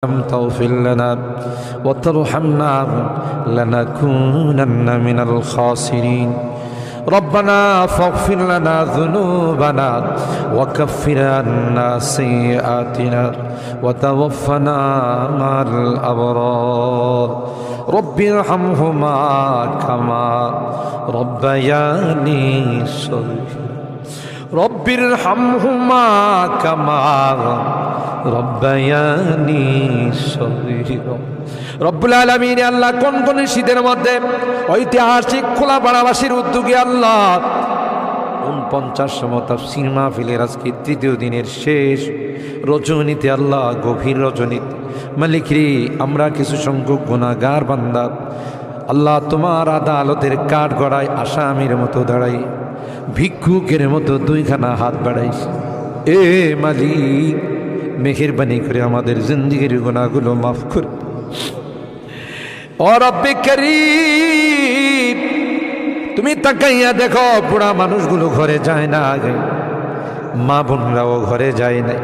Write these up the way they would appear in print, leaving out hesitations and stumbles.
تغفر لنا وترحمنا لنكونن من الخاسرين ربنا فاغفر لنا ذنوبنا وكفر عنا سيئاتنا وتوفنا مع الأبرار رب ارحمهما كما ربياني صغيرا رب ارحمهما كما রব্বায়ানি সগীরা রব্বুল আলামিন আল্লাহ কোন শীতের মধ্যে ঐতিহাসিক খোলাপাড়াবাসীর উদ্যোগে আল্লাহ 49তম তাফসীর মাহফিলের আজকে তৃতীয় দিনের শেষ রজনীতে আল্লাহ গভীর রজনীতে মালিক রে আমরা কিছু সংখ্যক গুনাহগার বান্দা আল্লাহ তোমার আদালতের কাঠগড়ায় আসামির মতো দাঁড়াই ভিক্ষুকের মতো দুইখানা হাত বাড়াইছি এ মালিক মেহেরবানি করে আমাদের জিন্দেগির গুনাহগুলো মাফ করে ও রব্বে করিম তুমি তাকাইয়া দেখো বুড়া মানুষগুলো ঘরে যায় না আগে মা বোনরাও ঘরে যায় না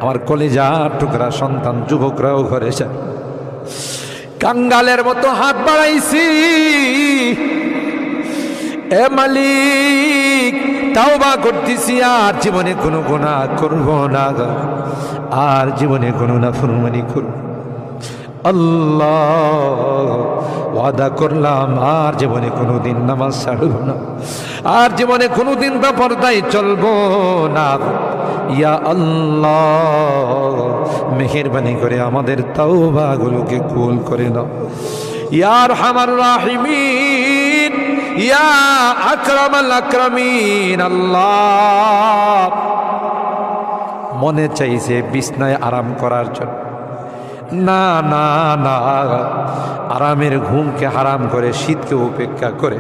আমার কলিজার টুকরা সন্তান যুবকরাও ঘরে যায় কাঙ্গালের মতো হাত বাড়াইছি এ মালিক তাওবা করতেছি আর জীবনে কোনো গুনাহ করব না আর জীবনে কোনো নাফরমানি করব আল্লাহ ওয়াদা করলাম আর জীবনে কোনোদিন নামাজ ছাড়ব না আর জীবনে কোনোদিন বেপরদায় চলবো না ইয়া আল্লাহ মেহেরবানি করে আমাদের তাওবাগুলোকে কবুল করে নাও ইয়া আরহামার রাহিমিন ইয়া আকরামাল আকরামিন আল্লাহ মনে চাইছে বিছনায় আরাম করার জন্য না না না আরামের ঘুমকে হারাম করে শীতকে উপেক্ষা করে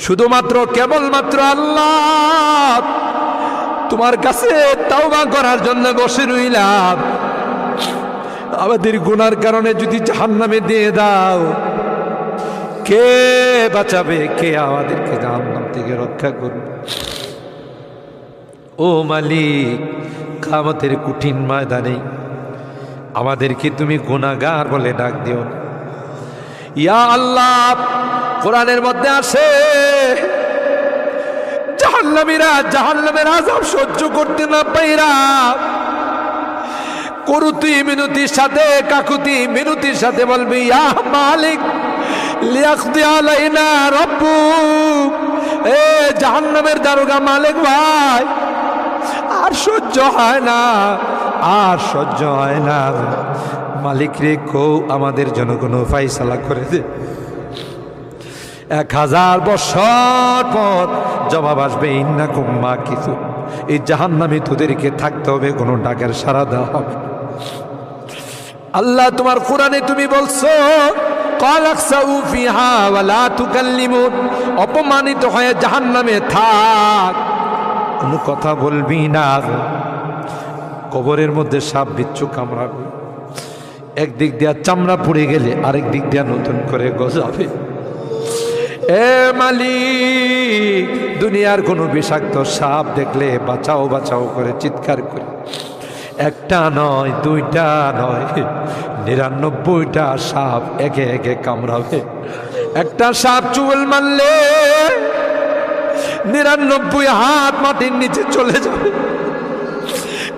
শুধুমাত্র কেবলমাত্র আল্লাহ তোমার কাছে তাওবা করার জন্য বসে রইলাম আমাদের গুনার কারণে যদি জাহান্নামে দিয়ে দাও কে বাঁচাবে কে আমাদেরকে জাহান্নাম থেকে রক্ষা করবে ও মালিক কিয়ামতের কঠিন ময়দানে আমাদেরকে তুমি গুনাহগার বলে ডাক দিও না ইয়া আল্লাহ কোরআনের মধ্যে আছে জাহান্নামীরা জাহান্নামের আযাব সহ্য করতে না পাইরা করুতি মিনতির সাথে কাকুতি মিনতির সাথে বলবি ইয়া মালিক লিয়াকদি আলাইনা রাব্বুক এ জাহান্নামের দারোগা মালিক ভাই আর সহ্য হয় না আর সহ্য হয় না মালিক রে কও আমাদের জন্য কোনো ফায়সালা করে দে 1000 বছর পর জবাব আসবে ইন্নাকুম মাকিসু এই জাহান্নামে তোদেরকে থাকতে হবে কোনো ডাকের সাড়া দেওয়া হবে আল্লাহ তোমার কোরআনে তুমি বলছো কালাকসাউ ফিহা ওয়ালা তুকাল্লিমুন অপমানিত হয়ে জাহান্নামে থাক কোনো কথা বলবি না কবরের মধ্যে সাপ বিচ্ছু কামড়াবে একদিক দিয়া চামড়া পুড়ে গেলে আরেক দিক দিয়া নতুন করে গজাবে এ মালিক দুনিয়ার কোনো বিষাক্ত সাপ দেখলে বাঁচাও বাঁচাও করে চিৎকার করে একটা নয় দুইটা নয় 99টা সাপ একে একে কামড়াবে একটা সাপ চুল মারলে 99 হাত মাটির নিচে চলে যাবে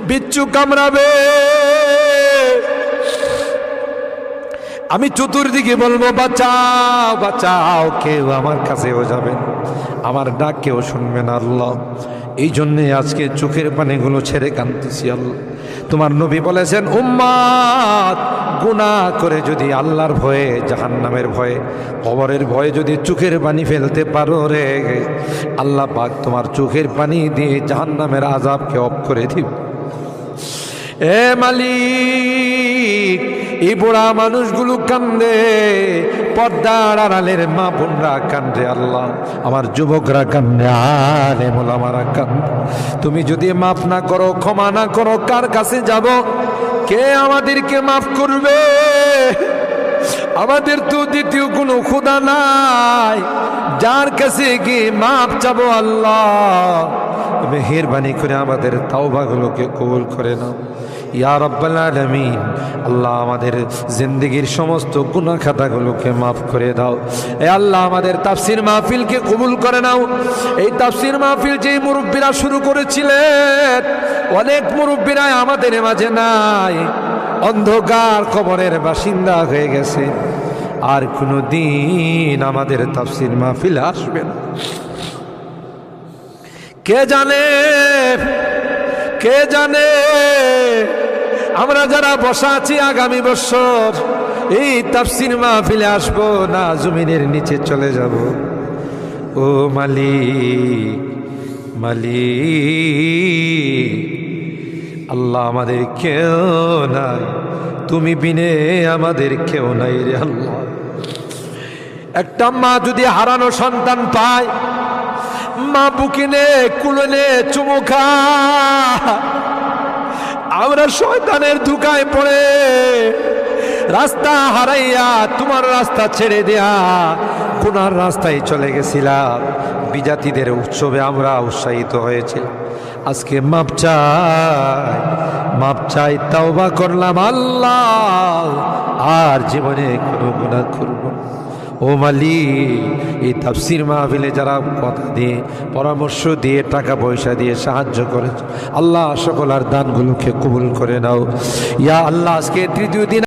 বিচ্ছু কামড়াবে আমি চতুর্দিকে বলবো বাঁচাও বাঁচাও কেউ আমার কাছেও যাবেন আমার ডাক কেউ শুনবে না আল্লাহ এই জন্যে আজকে চোখের পানিগুলো ছেড়ে কাঁদতেছি আল্লাহ তোমার নবী বলেছেন উম্মাত গুনাহ করে যদি আল্লাহর ভয়ে জাহান্নামের ভয়ে কবরের ভয়ে যদি চোখের পানি ফেলতে পারো রে আল্লাহ পাক তোমার চোখের পানি দিয়ে জাহান্নামের আযাবকে অফ করে দিবে এ মালিক এই বুড়া মানুষগুলো কান্দে পর্দার আড়ালের মা বোনরা কান্দে আল্লাহ আমার যুবকরা কান্দে আলেম ওলামারা কান্দে তুমি যদি মাফ না করো ক্ষমা না করো কার কাছে যাব কে আমাদেরকে মাফ করবে আমাদের তো দ্বিতীয় কোনো খোদা নাই যার কাছে গিয়ে মাফ চাবো আল্লাহ মেহেরবানি করে আমাদের তাওবাগুলোকে কবুল করে নাও ইয়া রাব্বাল আলামিন। আল্লাহ আমাদের জিন্দেগির সমস্ত গুনাহ খাতাগুলোকে মাফ করে দাও। এ আল্লাহ আমাদের তাফসীর মাহফিলকে কবুল করে নাও। এই তাফসীর মাহফিল যে মুরব্বীরা শুরু করেছিলেন, অনেক মুরব্বীরা আমাদের মাঝে নাই, অন্ধকার কবরের বাসিন্দা হয়ে গেছে, আর কোনো দিন আমাদের তাফসীর মাহফিল আসবে না। কে জানে, কে জানে আমরা যারা বসা আছি আগামী বছর এই তাফসীর মাহফিলে আসবো না জমিনের নিচে চলে যাব। ও মালিক, মালিক আল্লাহ আমাদের কেউ নাই, তুমি বিনে আমাদের কেউ নাই রে আল্লাহ। একটা মা যদি হারানো সন্তান পায়, মা বুকে নে কুলে নে চুমু খায়, আমরা শয়তানের ধোঁকায় পড়ে রাস্তা হারাইয়া তোমার রাস্তা ছেড়ে দেয়া গুনার রাস্তায় চলে গেছিলাম। বিজাতিদের উৎসবে আমরা উৎসাহিত হয়েছিলাম, আজকে মাপ চাই, মাপ চাই, তাওবা করলাম আল্লাহ, আর জীবনে কোনো গুনাহ করব না। ও মালিক, এই তাফসীর মাহফিলে যারা কথা দিয়ে, পরামর্শ দিয়ে, টাকা পয়সা দিয়ে সাহায্য করেছে, আল্লাহ সকল আর দানগুলোকে কবুল করে নাও ইয়া আল্লাহ। আজকে তৃতীয় দিন